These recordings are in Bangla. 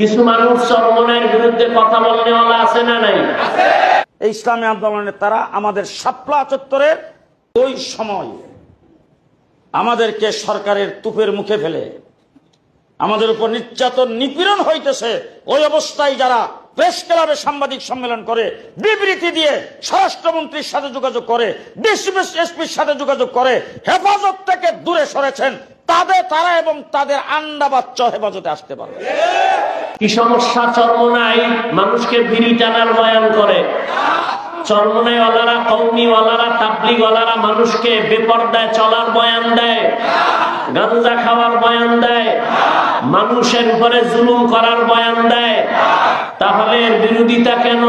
কিছু মানুষ চরমনায়ের বিরুদ্ধে কথা বলনেওয়ালা আছে না নাই? এই ইসলামী আন্দোলনের তারা আমাদের শাপলা চত্বরের ওই সময় আমাদেরকে সরকারের তুপের মুখে ফেলে আমাদের উপর নির্যাতন নিপীড়ন হইতেছে। ওই অবস্থায় যারা প্রেস ক্লাবে সাংবাদিক সম্মেলন করে, বিবৃতি দিয়ে স্বরাষ্ট্রমন্ত্রীর সাথে যোগাযোগ করে, এসপির সাথে যোগাযোগ করে, হেফাজত থেকে দূরে সরেছেন, তারা এবং তাদের আন্ডা বাচ্চা হেফাজতে আসতে পারবে। কি সমস্যা? চরমনায় মানুষকে বিড়ি টানার বয়ান করে, চরমনাইওয়ালারা, কওমিওয়ালারা, তাবলিগওয়ালারা মানুষকে বেপরদায় চলার বয়ান দেয়, গাঁজা খাওয়ার বয়ান দেয়, মানুষের উপরে জুলুম করার বয়ান দেয়। তাহলে এর বিরোধিতা কেন?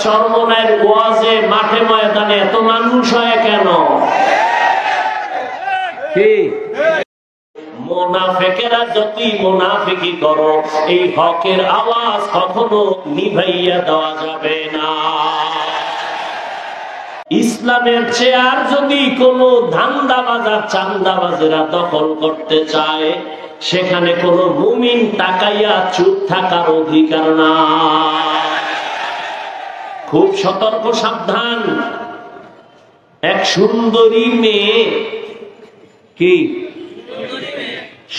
চরমনায়ের ওয়াজে, মাঠে ময়দানে এত মানুষ হয় কেন? কি মুনাফিকেরা যতই মুনাফিকি করো, এই হকের আওয়াজ কখনো নিভাইয়া দেওয়া যাবে না। ইসলামের চেয়ার যদি কোনো ধান্দাবাজার, চান্দাবাজেরা দখল করতে চায়, সেখানে কোনো মুমিন তাকাইয়া চুপ থাকার অধিকার না। খুব সতর্ক, সাবধান। এক সুন্দরী মেয়ে, কি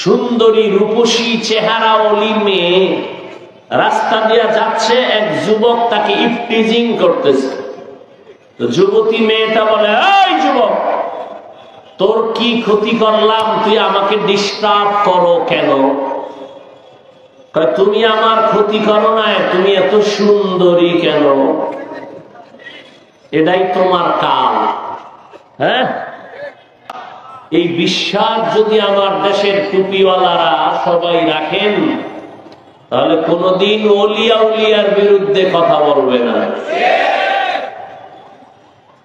সুন্দরী রূপসী চেহারাওয়ালি মেয়ে রাস্তা দিয়ে যাচ্ছে, এক যুবক তাকে ইফটিজিং করতেছে। তো যুবতী মেয়েটা বলে, এই যুবক, তোর কি ক্ষতি করলাম, তুই আমাকে ডিস্টার্ব করো কেন? তুমি আমার ক্ষতি করো না, তুমি এত সুন্দরী কেন? এটাই তোমার কাল। হ্যাঁ, এই বিশ্বাস যদি আমার দেশের টুপিওয়ালারা সবাই রাখেন, তাহলে কোনদিন ওলিয়া উলিয়ার বিরুদ্ধে কথা বলবে না।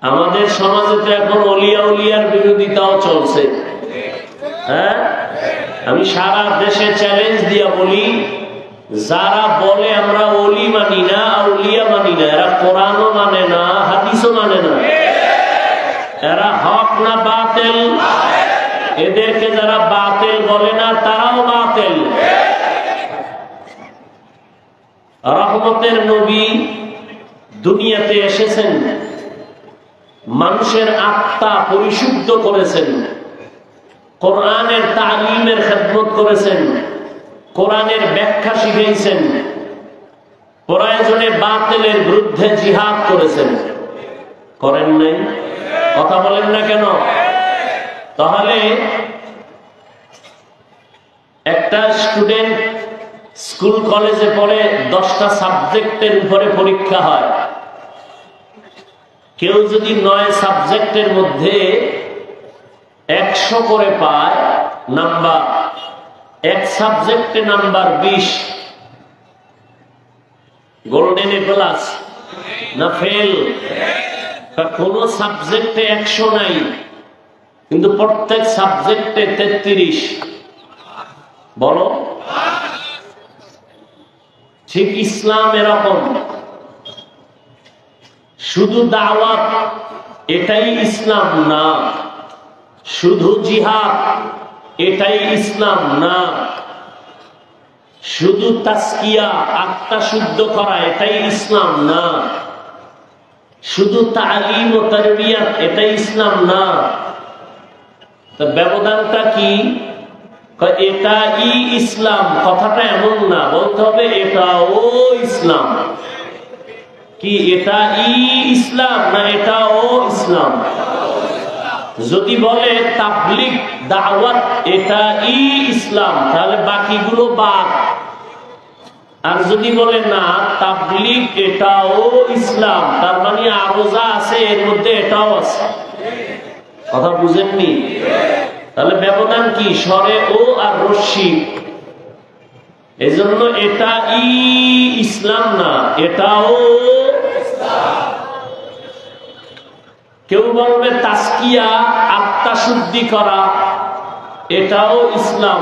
আমাদের সমাজে তো এখন ওলিয়া উলিয়ার বিরোধিতাও চলছে। হ্যাঁ, আমি সারা দেশে চ্যালেঞ্জ দিয়া বলি, যারা বলে আমরা ওলি মানি না, আউলিয়া মানি না, এরা কোরআনও মানে না, হাদিসও মানে না। এরা হক না বাতিল? এদেরকে যারা বাতিল বলে না, তারাও বাতিল। রহমতের নবী দুনিয়াতে এসেছেন, মানুষের আত্মা পরিশুদ্ধ করেছেন, কোরআনের তালিমের খেদমত করেছেন, কোরআনের ব্যাখ্যা শিখিয়েছেন, প্রয়োজনে বাতিলের বিরুদ্ধে জিহাদ করেছেন। করেন নাই? কথা বলেন না কেন? তাহলে একটা স্টুডেন্ট স্কুল কলেজে পড়ে, 10টা সাবজেক্টের উপরে পরীক্ষা হয়। কেউ যদি 9 সাবজেক্টের মধ্যে 100 করে পায় নাম্বার, এক সাবজেক্টে নাম্বার 20, গোল্ডেন এ প্লাস না ফেল? কোন সাবজেক্টে 100 নাই, কিন্তু প্রত্যেক সাবজেক্টে 33। বলো, ঠিক ইসলাম এরকম। শুধু দাওয়াত এটাই ইসলাম না, শুধু জিহাদ এটাই ইসলাম না, শুধু তাসকিয়া, আত্মা শুদ্ধ করা এটাই ইসলাম না, শুধু তালিম ও তারবিয়াত এটাই ইসলাম না। তো ব্যবধানটা কি? এটা ইসলাম কথাটা এমন না, বলতে হবে এটাও ইসলাম। কি এটা ইসলাম না এটাও ইসলাম? যদি বলে তাবলীগ, দাওয়াত এটা ইসলাম, তাহলে বাকিগুলো বাদ। আর যদি বলে না তাবলীগ এটাও ইসলাম, তার মানে আরো যা আছে এর মধ্যে এটাও আছে। কথা বুঝেননি? তাহলে ব্যবধান কি? স্বরে ও আর রশ্মি। এজন্য এটা ইসলাম না, এটাও। কেউ বলবে তাসকিয়া, আত্মা শুদ্ধি করা, এটাও ইসলাম।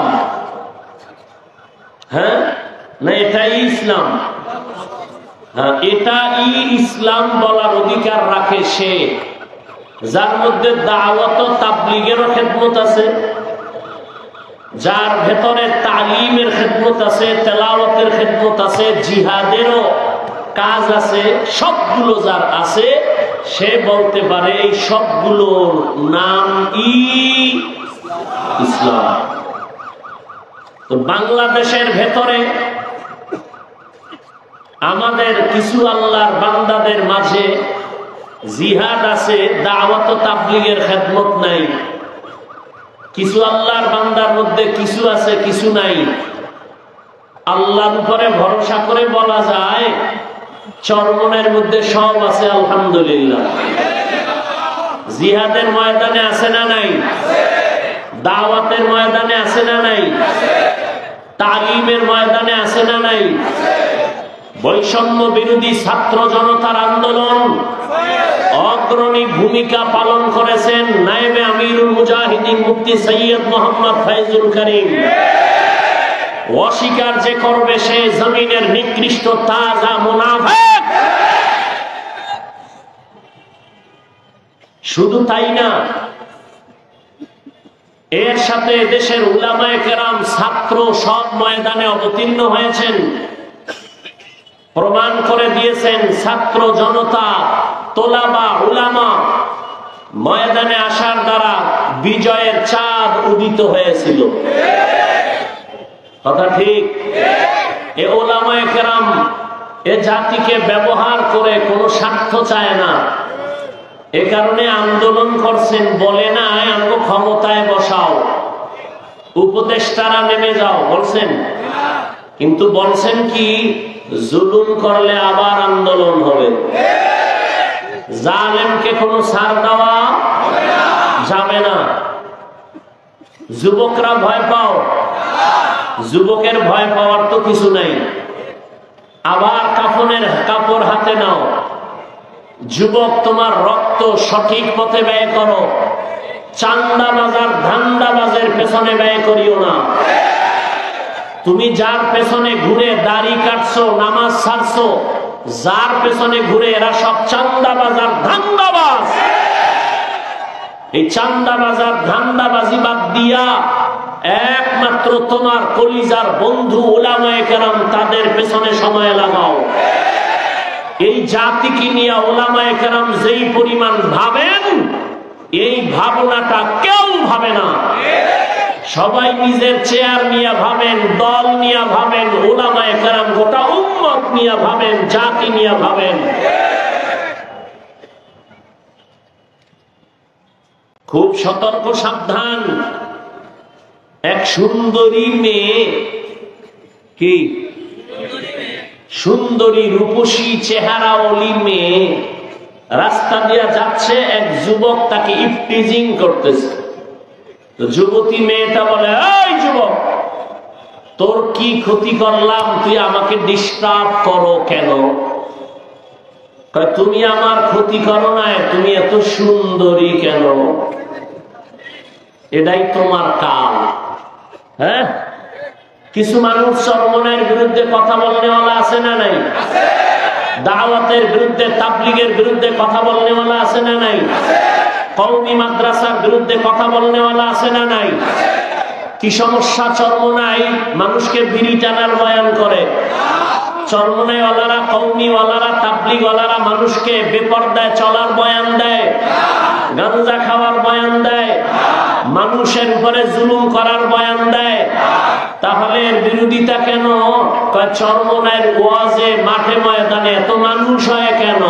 হ্যাঁ না, এটাই ইসলাম? হ্যাঁ, এটা ইসলাম বলার অধিকার রাখে সে, যার মধ্যে দাওয়াত ও তাবলীগেরও খেদমত আছে, যার ভেতরে তালিমের খেদমত আছে, তেলাওয়াতের খেদমত আছে, জিহাদেরও কাজ আছে, সবগুলো যার আছে, সে বলতে পারে এই সবগুলোর নাম ইসলাম। তো বাংলাদেশের ভেতরে আমাদের কিছু আল্লাহর বান্দাদের মাঝে জিহাদ আছে, দাওয়াত ও তাবলীগের খেদমত নাই। কিছু আল্লাহর বান্দার মধ্যে কিছু আছে, কিছু নাই। আল্লাহর উপরে ভরসা করে বলা যায় চরমনের মধ্যে সব আছে, আলহামদুলিল্লাহ। জিহাদের ময়দানে আছে না নাই? দাওয়াতের ময়দানে আছে না নাই? তালিমের ময়দানে আছে না নাই? বৈষম্য বিরোধী ছাত্র জনতার আন্দোলন অগ্রণী ভূমিকা পালন করেছেন নায়েবে আমিরুল মুজাহিদিন মুফতি সৈয়দ মোহাম্মদ ফয়জুল করিম। অস্বীকার যে করবে সে জমিনের নিকৃষ্ট তাজা মুনাফিক। শুধু তাই না, এর সাথে দেশের উলামায়ে কেরাম, ছাত্র সব ময়দানে অবতীর্ণ হয়েছেন, প্রমাণ করে দিয়েছেন ছাত্র জনতা, তোলাবা, উলামা ময়দানে আসার দ্বারা বিজয়ের চাঁদ উদিত হয়েছিল। কথা ঠিক? এ উলামায়ে কেরাম এ জাতিকে ব্যবহার করে কোনো স্বার্থ চায় না, এ কারণে আন্দোলন করছেন। বলে নাই আমাকে ক্ষমতায় বসাও, উপদেষ্টারা নেমে যাও, বলছেন? কিন্তু বলছেন কি, জুলুম করলে আবার আন্দোলন হবে। জালেমকে কোনো ছাড় দেওয়া যাবে না। যুবকরা ভয় পাও, যুবকের ভয় পাওয়ার তো কিছু নাই। আবার কাফনের কাপড় হাতে নাও, যুবক তোমার রক্ত সঠিক পথে ব্যয় করো, চান্দাবাজার ধান্দাবাজের পেছনে ব্যয় করিও না। তুমি যার পেছনে ঘুরে দাড়ি কাটছো, নামাজ ছাড়ছো, যার পেছনে ঘুরে এরা সব চান্দাবাজার ধান্দাবাজ। এই চান্দাবাজার ধান্দাবাজি বাদ দিয়া একমাত্র তোমার কলিজার বন্ধু উলামায়ে কেরাম, তাদের পেছনে সময় লাগাও। এই জাতিকে নিয়ে উলামায়ে কেরাম যেই পরিমাণ ভাবেন, এই ভাবনাটা কেউ ভাবে না। সবাই নিজের চেয়ার নিয়ে ভাবেন, দল নিয়ে ভাবেন, উলামায়ে কেরাম গোটা উম্মত নিয়ে ভাবেন, জাতি নিয়ে ভাবেন। খুব সতর্ক, সাবধান। এক সুন্দরী মেয়ে, কি সুন্দরী রূপসী চেহারাওয়ালি মেয়ে রাস্তা দিয়ে যাচ্ছে, এক যুবক তাকে ইফটিজিং করতেছে। তো যুবতী মেয়েটা বলে, এই যুবক, তোর কি ক্ষতি করলাম, তুই আমাকে ডিস্টার্ব করো কেন? তুমি আমার ক্ষতি করো না, তুমি এত সুন্দরী কেন? এটাই তোমার কাল। হ্যাঁ, কিছু মানুষ চরমনের বিরুদ্ধে কথা বলনেওয়ালা আছে না নাই? দাওয়াতের বিরুদ্ধে, তাবলীগের বিরুদ্ধে কথা বলনেওয়ালা আছে না নাই? কওমি মাদ্রাসার বিরুদ্ধে কথা বলনেওয়ালা আছে না নাই? কি সমস্যা চরমনাই? মানুষকে বিড়ি টানার বয়ান করে। চরমনাইওয়ালারা, কওমিওয়ালারা, তাবলীগওয়ালারা মানুষকে বেপরদায় চলার বয়ান দেয়, গাঁজা খাওয়ার বয়ান দেয়, মানুষের উপরে জুলুম করার বয়ান দেয়। তাহলে এর বিরোধিতা কেন? চরমনাইয়ের ওয়াজে, মাঠে ময়দানে এত মানুষ হয় কেন?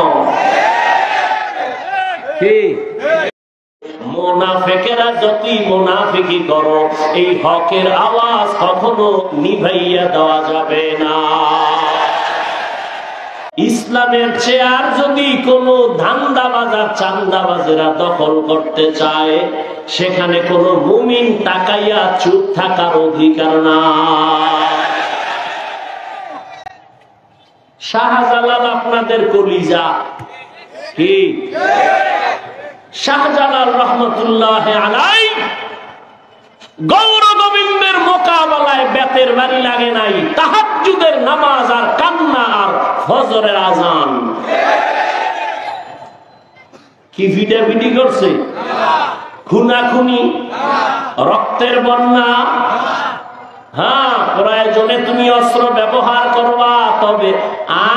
কি মুনাফিকেরা যতই মুনাফিকি করো, এই হকের আওয়াজ কখনো নিভাইয়া দেওয়া যাবে না। ইসলামের চেয়ার যদি কোনো ধান্দাবাজার, চান্দাবাজেরা দখল করতে চায়, সেখানে কোনো মুমিন তাকাইয়া চুপ থাকার অধিকার না। শাহজালাল আপনাদের কলিজা, কি শাহজালাল রহমতুল্লাহ আলাই গৌর গোবিন্দের মোকাবেলায় বেতের বাড়ি লাগে নাই, তাহাজ্জুদের নামাজ আর কান্না আর ফজরের আজান। কি ভিডিও করছে? খুনাখুনি, রক্তের বন্যা। হ্যাঁ, প্রয়োজনে তুমি অস্ত্র ব্যবহার করবা, তবে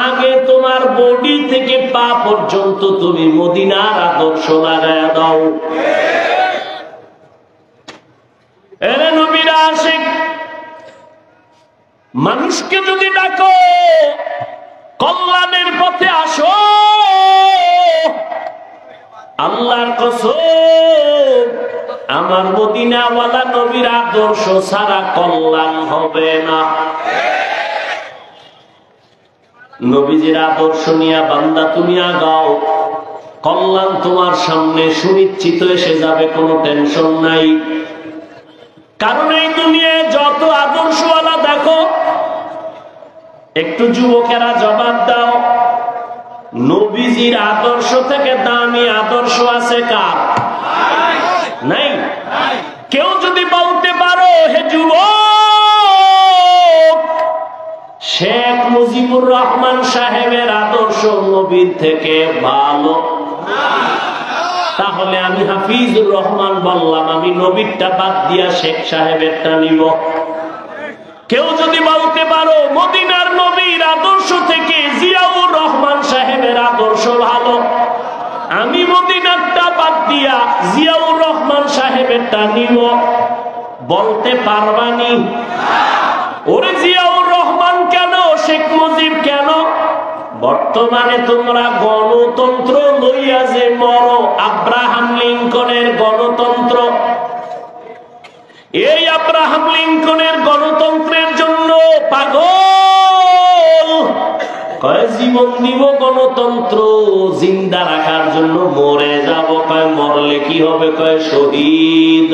আগে তোমার বডি থেকে পা পর্যন্ত তুমি মদিনার আদর্শ লাগায়া দাও। এরে নবীর আশিক, মানুষকে যদি ডাকো কল্যাণের পথে আসো, আল্লাহর কসম আমার মদিনাওয়ালা নবীর আদর্শ ছাড়া কল্যাণ হবে না। নবীজির আদর্শ নিয়ে বান্দা তুমি আগাও, কল্যাণ তোমার সামনে সুনিশ্চিত এসে যাবে, কোনো টেনশন নাই। কারণ এই দুনিয়ায় যত আদর্শওয়ালা দেখো, একটু যুবকেরা জবাব দাও, নবীজির আদর্শ থেকে দামি আদর্শ আছে কার? নাই। কেউ যদি বলতে পারো হে যুবক, শেখ মুজিবুর রহমান সাহেবের আদর্শ নবীর থেকে ভালো, তাহলে আমি হাফিজুর রহমান বললাম, আমি নবীরটা বাদ দিয়া শেখ সাহেবেরটা নিব। কেউ যদি বলতে পারো মদিনার নবীর আদর্শ থেকে জিয়াউর রহমান সাহেবের আদর্শ ভালো, আমি মদিনারটা বাদ দিয়া জিয়াউর রহমান সাহেবেরটা নিব, বলতে পারবানি? ওরে জিয়াউর রহমান কেন, শেখ মুজিব কেন? বর্তমানে তোমরা গণতন্ত্র লইয়া যে মরো, আব্রাহাম লিঙ্কনের গণতন্ত্র, এই আব্রাহাম লিঙ্কনের গণতন্ত্রের জন্য পাগল, কয় জীবন দিব গণতন্ত্র জিন্দা রাখার জন্য, মরে যাব, কয় মরলে কি হবে, কয় শহীদ।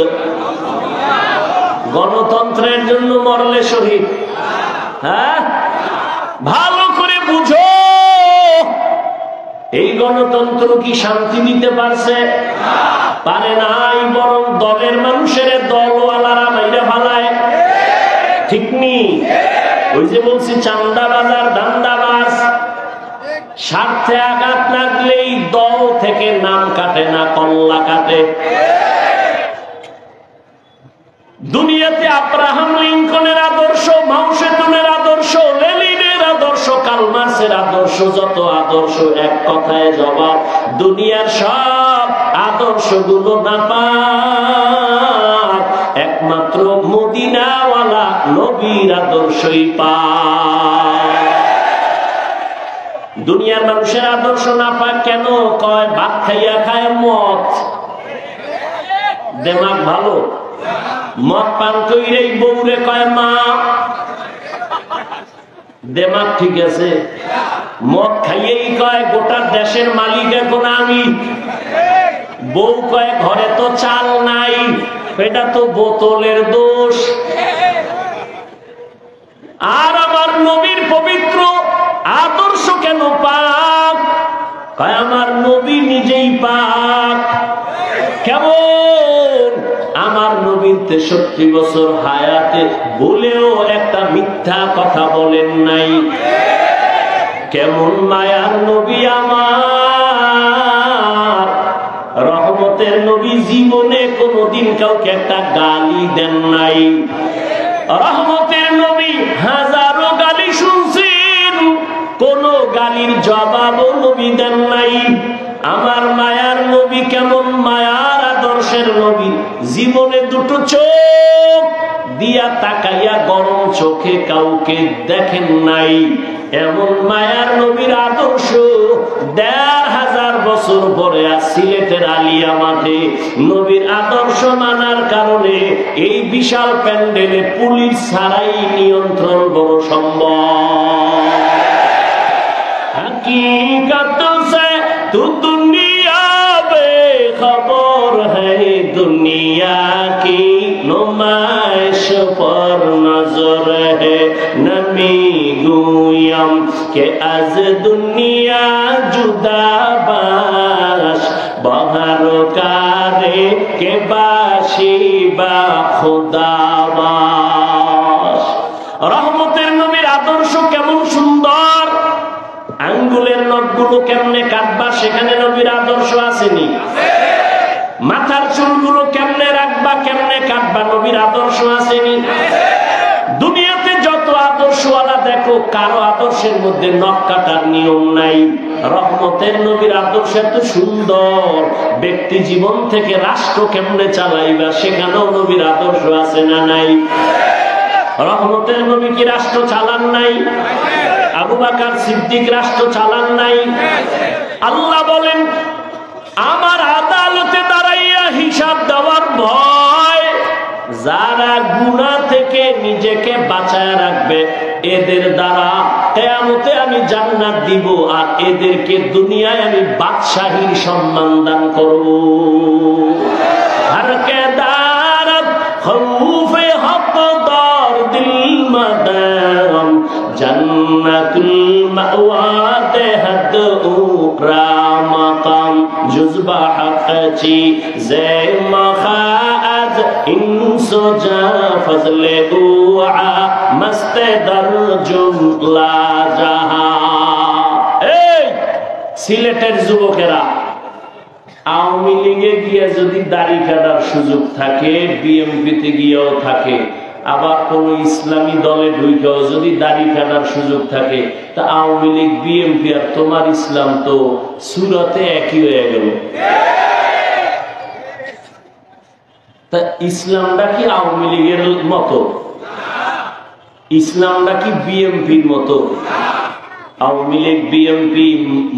গণতন্ত্রের জন্য মরলে শহীদ? হ্যাঁ, ভালো করে বুঝো, এই গণতন্ত্র কি শান্তি দিতে পারছে? পারে নাই, বরং দলের মানুষের দলওয়ালারা মাইরা ফালায়। ঠিক নি? ওই যে বলছি চান্দাবাজ আর দান্দাবাজ, স্বার্থে আঘাত লাগলেই দল থেকে নাম কাটে না, কল্লা কাটে। দুনিয়াতে আব্রাহাম লিঙ্কনের আদর্শ, মাও সেতুনের আদর্শ, লেনিনের আদর্শ, কার্ল মার্ক্সের আদর্শ, যত আদর্শ এক কথায় জবাব, দুনিয়ার সব আদর্শগুলো নাপাক, একমাত্র মদিনাওয়ালা নবীর আদর্শই পাক। দুনিয়ার মানুষের আদর্শ নাপাক কেন? কয় ভাত খাইয়া খায় মদ, দেমাগ ভালো, মদ পান কইরেই বউরে কয় মা, দেমাগ ঠিক আছে। মদ খাইয়েই কয় গোটা দেশের মালিক এখন আমি, বউ কয় ঘরে তো চাল নাই, এটা তো বোতলের দোষ। আর আমার নবীর পবিত্র আদর্শ কেন পাক? কয় আমার নবী নিজেই পাক। কেমন? আমার নবীর 63 বছর হায়াতে বলেও একটা মিথ্যা কথা বলেন নাই। কেমন মায়ার নবী আমার, রহমতের নবী, জীবনে কোনদিন কাউকে একটা গালি দেন নাই। রহমতের নবী হাজারো গালি শুনছেন, কোন গালির জবাবও নবী দেন নাই। আমার মায়ার নবী কেমন মায়ার আদর্শের নবী, জীবনে দুটো চোখ দিয়া তাকাইয়া গরম চোখে কাউকে দেখেন নাই। এমন মায়ার নবীর আদর্শ ১৫০০ বছর পরে আর সিলেটের আলিয়া মাঠে নবীর আদর্শ মানার কারণে এই বিশাল প্যান্ডেলে পুলিশ ছাড়াই নিয়ন্ত্রণ বড় সম্ভব। हकीकत से तू दुनिया बेखबर है, दुनिया की नुमाइश पर नजर है। नमी गुयम के आज दुनिया जुदा बाश, बहर कारे के बाशी बा खुदा बाश। रहमतेर नबीर आदर्श केमन सुंदर, আঙ্গুলের নখগুলো কেমনে কাটবা সেখানে নবীর আদর্শ আসেনি? মাথার চুলগুলো কেমনে রাখবা, কেমনে কাটবা, নবীর আদর্শ আসেনি? দুনিয়াতে যত আদর্শওয়ালা দেখো, কারো আদর্শের মধ্যে নখ কাটার নিয়ম নাই। রহমতের নবীর আদর্শ এত সুন্দর, ব্যক্তি জীবন থেকে রাষ্ট্র কেমনে চালাইবা সেখানেও নবীর আদর্শ আছে না নাই? রহমতের নবী কি রাষ্ট্র চালান নাই? আবু বকর সিদ্দিক রাষ্ট্র চালান নাই? আল্লাহ বলেন, আমার আদালতে দাঁড়াইয়া হিসাব দেওয়ার ভয়, যারা গুনাহ থেকে নিজেকে বাঁচায় রাখবে এদের দ্বারা কিয়ামতে আমি জান্নাত দিব, আর এদেরকে দুনিয়ায় আমি বাদশাহীর সম্মান দান করব। হর কে দারত খৌফে হকদার দিল মাদাম জান্নাতুল মাওয়া দেহদ উকরা মাকাম জুজবা হকচি জে মখাজ ইনসুজা ফজলে উআ মস্তে দরজুলা জাহা। এই সিলেটের যুবকেরা, আওয়ামী লীগে গিয়ে যদি দাড়ি কাটার সুযোগ থাকে, বিএনপিতে গিয়েও থাকে, আবার কোন ইসলামী দলে ঢুকেও যদি দাড়ি কাটার সুযোগ থাকে, তা আওয়ামী লীগ বিএনপি আর তোমার ইসলাম তো সুরতে একই হয়ে গেল। তা ইসলামটা কি আওয়ামী লীগের মতো? ইসলামটা কি বিএনপির মতো? আওয়ামী লীগ বিএনপি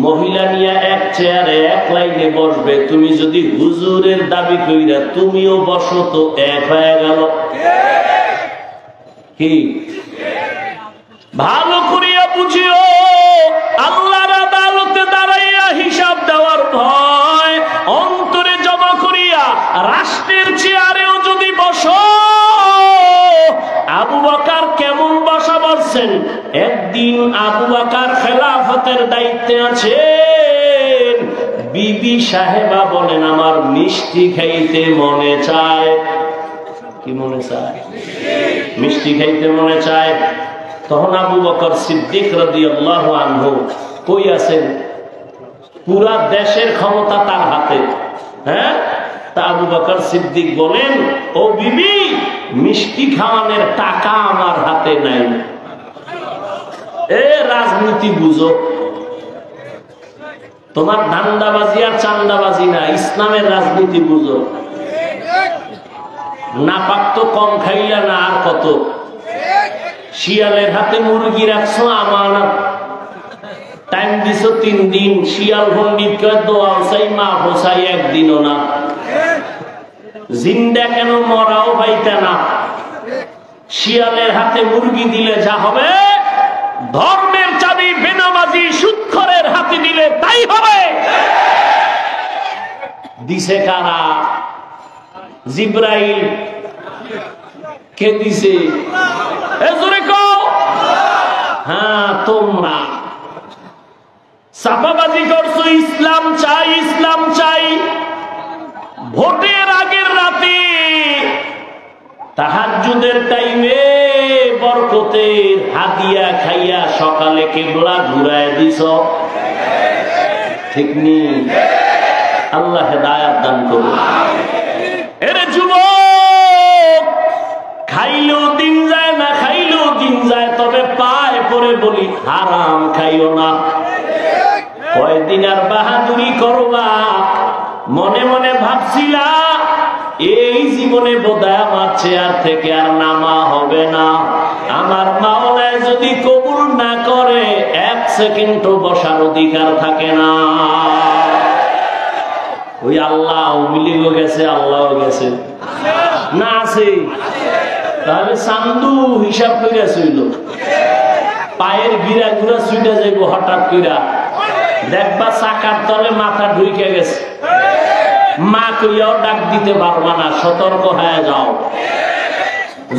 মহিলা নিয়ে এক চেয়ারে এক লাইনে বসবে, তুমি যদি হুজুরের দাবি কইরা তুমিও বসো তো এক হয়ে গেল। কি ভালো করিয়া বুঝিও, আল্লাহর আদালতে দাঁড়াইয়া হিসাব দেওয়ার ভয় অন্তরে জমা করিয়া রাষ্ট্রের চেয়ারেও যদি বসো। আবু বকর কেমন বসা বলছেন? একদিন আবু বকর খেলাফতের দায়িত্বে আছেন, বিবি সাহেবা বলেন আমার মিষ্টি খাইতে মনে চায়। কি মনে চায়? মিষ্টি খাইতে মনে চায়। তখন আবু বকর সিদ্দিক রাদিয়াল্লাহু আনহু কই আছেন? পুরা দেশের ক্ষমতা তার হাতে। হ্যাঁ, তা আবু বকর সিদ্দিক বলেন, ও বিবি, মিষ্টি খাওয়ানোর টাকা আমার হাতে নাই। এ রাজনীতি বুঝো, তোমার ধান্দাবাজি আর চান্দাবাজি না, ইসলামের রাজনীতি বুঝো। না পাক তো কম খাইলা না, আর কত? শিয়ালের হাতে মুরগি রাখছো আমানত, টাইম দিছো 3 দিন, শিয়াল পণ্ডিত দোয়া চাই মা হোসাই একদিনও না। জিন্দা কেন মরাও পাইতে না। শিয়ালের হাতে মুরগি দিলে যা হবে, ধর্মের চাবি বেনামাজি সুদখোরের হাতে দিলে তাই হবে। দিছে কারা? জিব্রাইল। কে দিছে? হ্যাঁ, তোমরা চাপাবাজি করছো, ইসলাম চাই, ইসলাম চাই। ভোটের আগের রাতে তাহাজ্জুদের টাইমে বরকতের হাদিয়া খাইয়া সকালে কেবলা ঘুরায় দিছ। ঠিক নেই? আল্লাহ হেদায়েত দান করুন। এরে যুবক, খাইলেও দিন যায় না, খাইলেও দিন যায়, তবে পায় পরে বলি হারাম খাইও না। কয়দিন আর বাহাদুরি করবা? মনে মনে ভাবছিলা এই জীবনে বোধহয় আমার চেয়ার থেকে আর নামা হবে না। আমার মাওলায় যদি কবুল না করে 1 সেকেন্ডও বসার অধিকার থাকে না। ওই আল্লাহ মিলিও গেছে, আল্লাহও গেছে না, আছে? তাহলে চান্দু হিসাব করে শুইল, পায়ের গিরা গুড়া ছুটে যাইব হঠাৎ কইরা, দেখবা চাকার তলে মাথা ঢুকে গেছে। মা কইয়াও ডাক দিতে পারবা না, সতর্ক হয়ে যাও।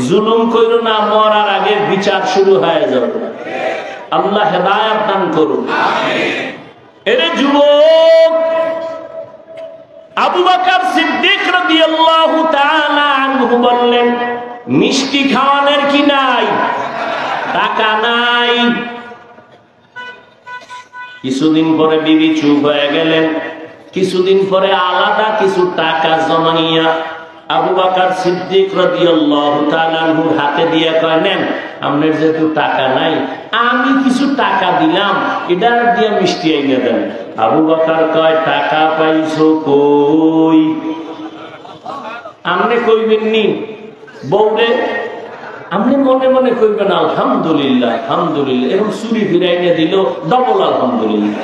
জুলুম কইরো না, মরার আগে বিচার শুরু হয়ে যাবে। আল্লাহ হেদায়েত দান করুন। এরে যুবক, আবু বকর সিদ্দিক রাদিয়াল্লাহু তাআলা আনহু বললেন, মিষ্টি খাওয়ানোর কি নাই? টাকা নাই। কিছুদিন পরে বিবি চুপ হয়ে গেলেন। কিছুদিন পরে আলাদা কিছু টাকা জমাইয়া আবু বকর সিদ্দিক রাদিয়াল্লাহু তাআলা আনহুর হাতে দিয়ে কয়, নেন, আপনার যেহেতু টাকা নাই, আমি কিছু টাকা দিলাম, এটা দিয়ে মিষ্টি এনে দেন। আবু বকর কয়, টাকা পাইছো কই? আপনি কইবেন নি বউরে? আপনি মনে মনে কইবেন আলহামদুলিল্লাহ, আলহামদুলিল্লাহ। এরকম চুরি ফিরাইনে দিল, ডবল আলহামদুলিল্লাহ।